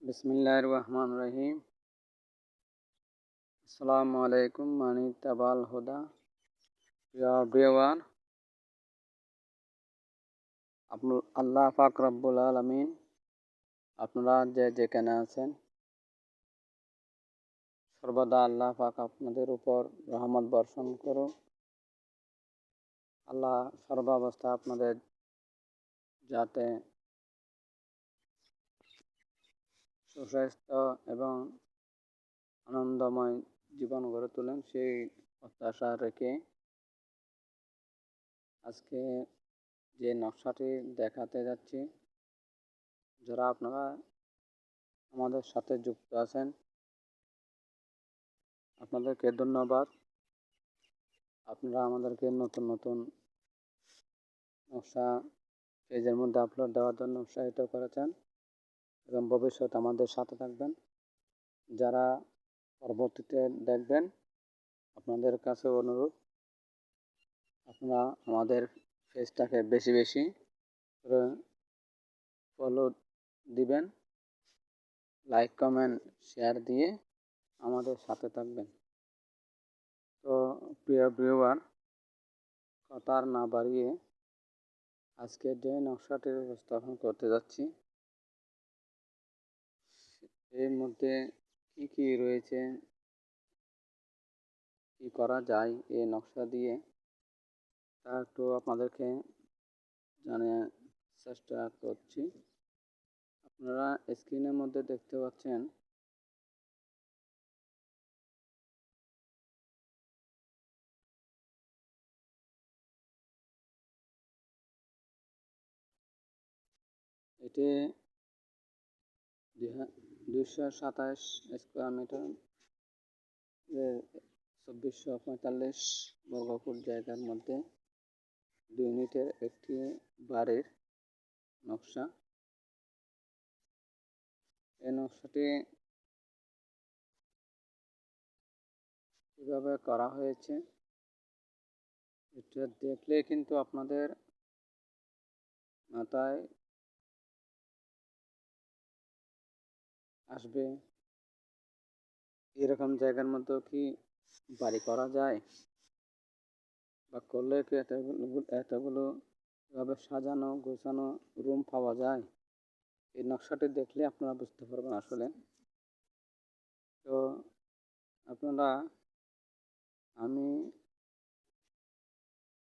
বিসমিল্লাহির রহমানির রহিম। আসসালামু আলাইকুম মানি তাবাল হুদা। প্রিয় ভিউয়ার, আল্লাহ পাক রব্বুল আলামিন আপনারা যে যেখানে আছেন সর্বদা আল্লাহ পাক আপনাদের উপর রহমত বর্ষণ করুন। আল্লাহ সর্বাবস্থা আপনাদের যাতে সুস্বাস্থ্য এবং আনন্দময় জীবন গড়ে তোলেন সেই প্রত্যাশা রেখে আজকে যে নকশাটি দেখাতে যাচ্ছি, যারা আপনারা আমাদের সাথে যুক্ত আছেন আপনাদেরকে ধন্যবাদ। আপনারা আমাদেরকে নতুন নতুন নকশা পেজের মধ্যে আপলোড দেওয়ার জন্য উৎসাহিত করেছেন এবং ভবিষ্যতে আমাদের সাথে থাকবেন। যারা পরবর্তীতে দেখবেন আপনাদের কাছে অনুরোধ, আপনারা আমাদের পেজটাকে বেশি বেশি করে ফলো দিবেন, লাইক কমেন্ট শেয়ার দিয়ে আমাদের সাথে থাকবেন। তো প্রিয় ভিউয়ার, কথা আর না বাড়িয়ে আজকে যে নকশাটি উপস্থাপন করতে যাচ্ছি এর মধ্যে কি কি রয়েছে, কি করা যায় এই নকশা দিয়ে তা একটু আপনাদেরকে জানার চেষ্টা করছি। আপনারা স্ক্রিনের মধ্যে দেখতে পাচ্ছেন এটি 227 স্কোয়ার মিটার 2445 বর্গফুট জায়গার মধ্যে 2 ইউনিটের একটি বাড়ির নকশা। এই নকশাটি কীভাবে করা হয়েছে এটা দেখলে কিন্তু আপনাদের মাথায় আসবে এরকম জায়গার মধ্যে কি বাড়ি করা যায়, বা করলে কি এতগুলো এভাবে সাজানো গোছানো রুম পাওয়া যায়। এই নকশাটি দেখলে আপনারা বুঝতে পারবেন আসলে। তো আপনারা, আমি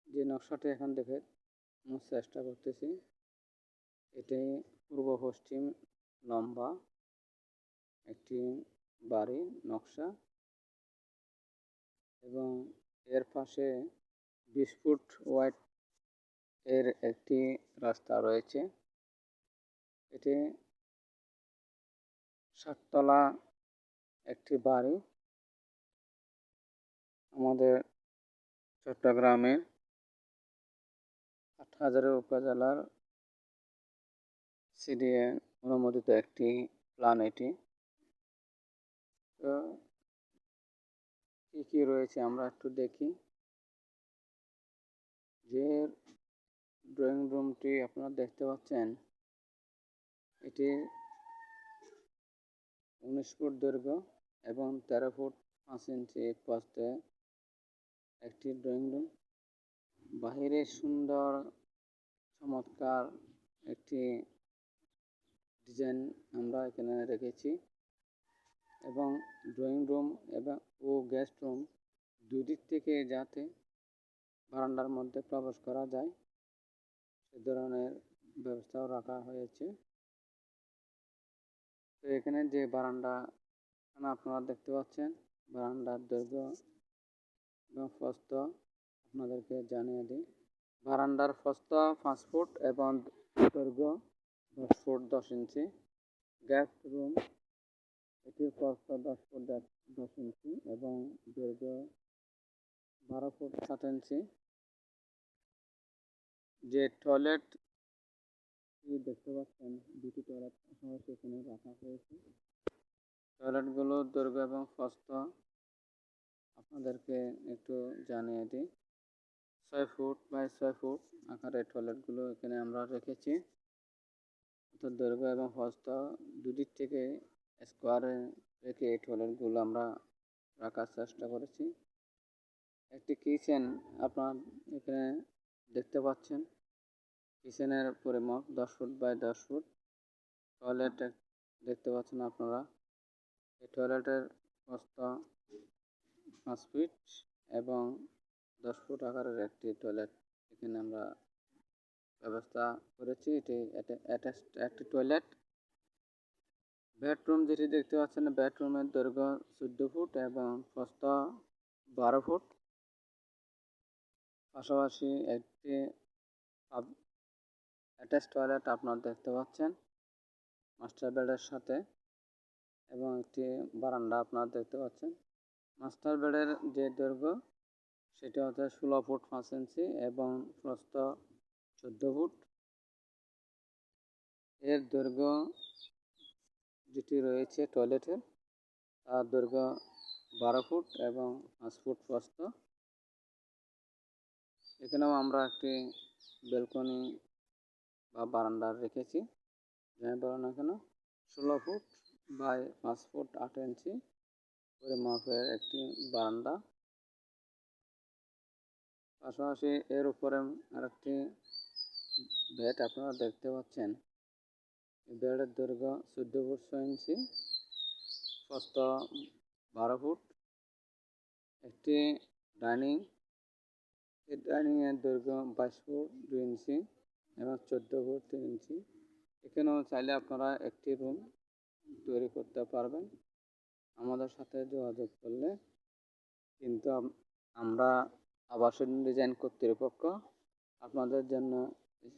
যে নকশাটি এখন দেখে চেষ্টা করতেছি এটি পূর্ব পশ্চিম লম্বা একটি বাড়ির নকশা এবং এর পাশে 20 ফুট ওয়াইড এর একটি রাস্তা রয়েছে। এটি 7 তলা একটি বাড়ি আমাদের চট্টগ্রামের হাটহাজারী উপজেলার সিডিএ অনুমোদিত একটি প্ল্যান এটি। তো কী কী রয়েছে আমরা একটু দেখি। যে ড্রয়িং রুমটি আপনারা দেখতে পাচ্ছেন এটি 19 ফুট দৈর্ঘ্য এবং 13 ফুট 5 ইঞ্চি প্রস্থে একটি ড্রয়িং রুম। বাহিরে সুন্দর চমৎকার একটি ডিজাইন আমরা এখানে রেখেছি এবং ড্রয়িং রুম ও গেস্ট রুম দুদিক থেকে যাতে বারান্দার মধ্যে প্রবেশ করা যায় সে ধরনের ব্যবস্থাও রাখা হয়েছে। তো এখানে যে বারান্দা আপনারা দেখতে পাচ্ছেন, বারান্দার দৈর্ঘ্য এবং প্রস্থ আপনাদেরকে জানিয়ে দিই। বারান্দার প্রস্থ 5 ফুট এবং দৈর্ঘ্য 10 ফুট 10 ইঞ্চি। গেস্ট রুম এটির প্রস্থ 10 ফুট 10 ইঞ্চি এবং দৈর্ঘ্য 12 ফুট 7 ইঞ্চি। যে টয়লেট দেখতে পাচ্ছেন দুটি টয়লেট সেখানে রাখা হয়েছে। টয়লেটগুলোর দৈর্ঘ্য এবং প্রস্থ আপনাদেরকে একটু জানিয়ে দিই। 6 ফুট বাই 6 ফুট আকারের টয়লেটগুলো এখানে আমরা রেখেছি। অর্থাৎ দৈর্ঘ্য এবং প্রস্থ দুদিক থেকে স্কোয়ারে রেখে এই টয়লেটগুলো আমরা রাখার চেষ্টা করেছি। একটি কিচেন আপনার এখানে দেখতে পাচ্ছেন। কিচেনের পরিমাপ 10 ফুট বাই 10 ফুট। টয়লেট দেখতে পাচ্ছেন আপনারা। এই টয়লেটের প্রস্থ 5 ফিট এবং 10 ফুট আকারের একটি টয়লেট এখানে আমরা ব্যবস্থা করেছি। এটি অ্যাটাচড একটি টয়লেট। বেডরুম যেটি দেখতে পাচ্ছেন, বেডরুমের দৈর্ঘ্য 14 ফুট এবং প্রস্থ 12 ফুট। পাশাপাশি একটি অ্যাটাচড টয়লেট আপনারা দেখতে পাচ্ছেন মাস্টার বেডের সাথে, এবং একটি বারান্দা আপনারা দেখতে পাচ্ছেন। মাস্টার বেডের যে দৈর্ঘ্য সেটা হচ্ছে 16 ফুট 5 ইঞ্চি এবং প্রস্থ 14 ফুট। এর দৈর্ঘ্য যেটি রয়েছে টয়লেটের, তার দৈর্ঘ্য 12 ফুট এবং 5 ফুট প্রস্থ। এখানেও আমরা একটি ব্যালকনি বা বারান্দা রেখেছি, যাই বলো না কেন 16 ফুট বাই 5 ফুট 8 ইঞ্চি পরিমাপের একটি বারান্দা। পাশাপাশি এর উপরে আরেকটি বেড আপনারা দেখতে পাচ্ছেন। বেডের দৈর্ঘ্য 14 ফুট 6 ইঞ্চি, প্রস্থ 12 ফুট। একটি ডাইনিং, এই ডাইনিংয়ের দৈর্ঘ্য 22 ফুট 2 ইঞ্চি এবং 14 ফুট 3 ইঞ্চি। এখানেও চাইলে আপনারা একটি রুম তৈরি করতে পারবেন আমাদের সাথে যোগাযোগ করলে। কিন্তু আমরা আবাসন ডিজাইন কর্তৃপক্ষ আপনাদের জন্য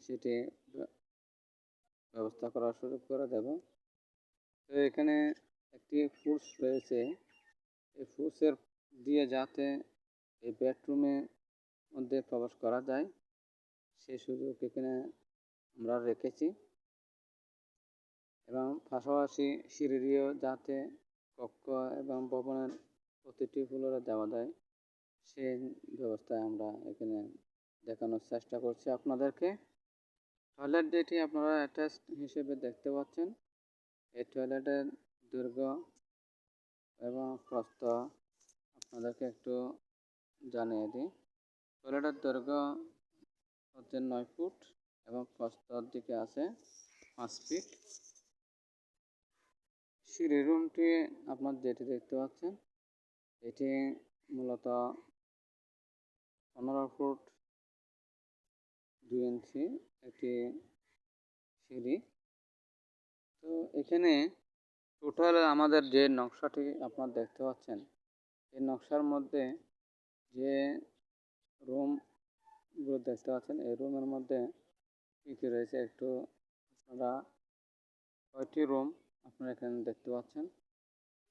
সেটি ব্যবস্থা করার সুযোগ করে দেব। তো এখানে একটি ফুডস রয়েছে, এই ফুডসের দিয়ে যাতে এই বেডরুমের মধ্যে প্রবেশ করা যায় সেই সুযোগ এখানে আমরা রেখেছি, এবং পাশাপাশি সিঁড়ি দিয়েও যাতে কক্ষ এবং ভবনের প্রতিটি ফ্লোরে দেওয়া যায় সেই ব্যবস্থায় আমরা এখানে দেখানোর চেষ্টা করছি আপনাদেরকে। টয়লেট যেটি আপনারা অ্যাটাচ হিসেবে দেখতে পাচ্ছেন, এই টয়লেটের দৈর্ঘ্য এবং প্রস্থ আপনাদেরকে একটু জানিয়ে দিই। টয়লেটের দৈর্ঘ্য হচ্ছে 9 ফুট এবং প্রস্থর দিকে আছে 5 ফিট। সিঁড়ি রুমটি আপনার যেটি দেখতে পাচ্ছেন, এটি মূলত 15 ফুট 2 ইঞ্চি একটি সিঁড়ি। তো এখানে টোটাল আমাদের যে নকশাটি আপনারা দেখতে পাচ্ছেন, এই নকশার মধ্যে যে রুমগুলো দেখতে পাচ্ছেন, এই রুমের মধ্যে কী কী রয়েছে একটু আপনারা 6টি রুম আপনারা এখানে দেখতে পাচ্ছেন।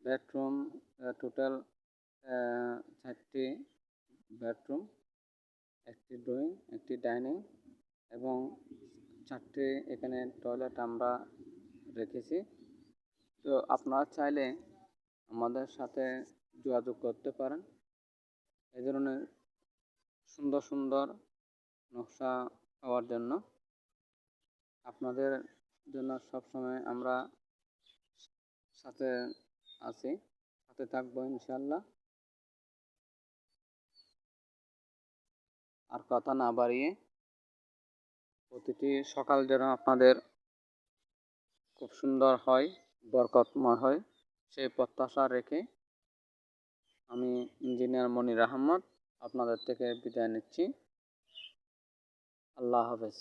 বেডরুম টোটাল 4টি বেডরুম, একটি ড্রয়িং, একটি ডাইনিং এবং 4টি এখানে টয়লেট আমরা রেখেছি। তো আপনারা চাইলে আমাদের সাথে যোগাযোগ করতে পারেন এই ধরনের সুন্দর সুন্দর নকশা পাওয়ার জন্য। আপনাদের জন্য সবসময় আমরা সাথে আছি, সাথে থাকবো ইনশাল্লাহ। আর কথা না বাড়িয়ে প্রতিটি সকাল যেন আপনাদের খুব সুন্দর হয়, বরকতময় হয় সেই প্রত্যাশা রেখে আমি ইঞ্জিনিয়ার মনির আহমদ আপনাদের থেকে বিদায় নিচ্ছি। আল্লাহ হাফেজ।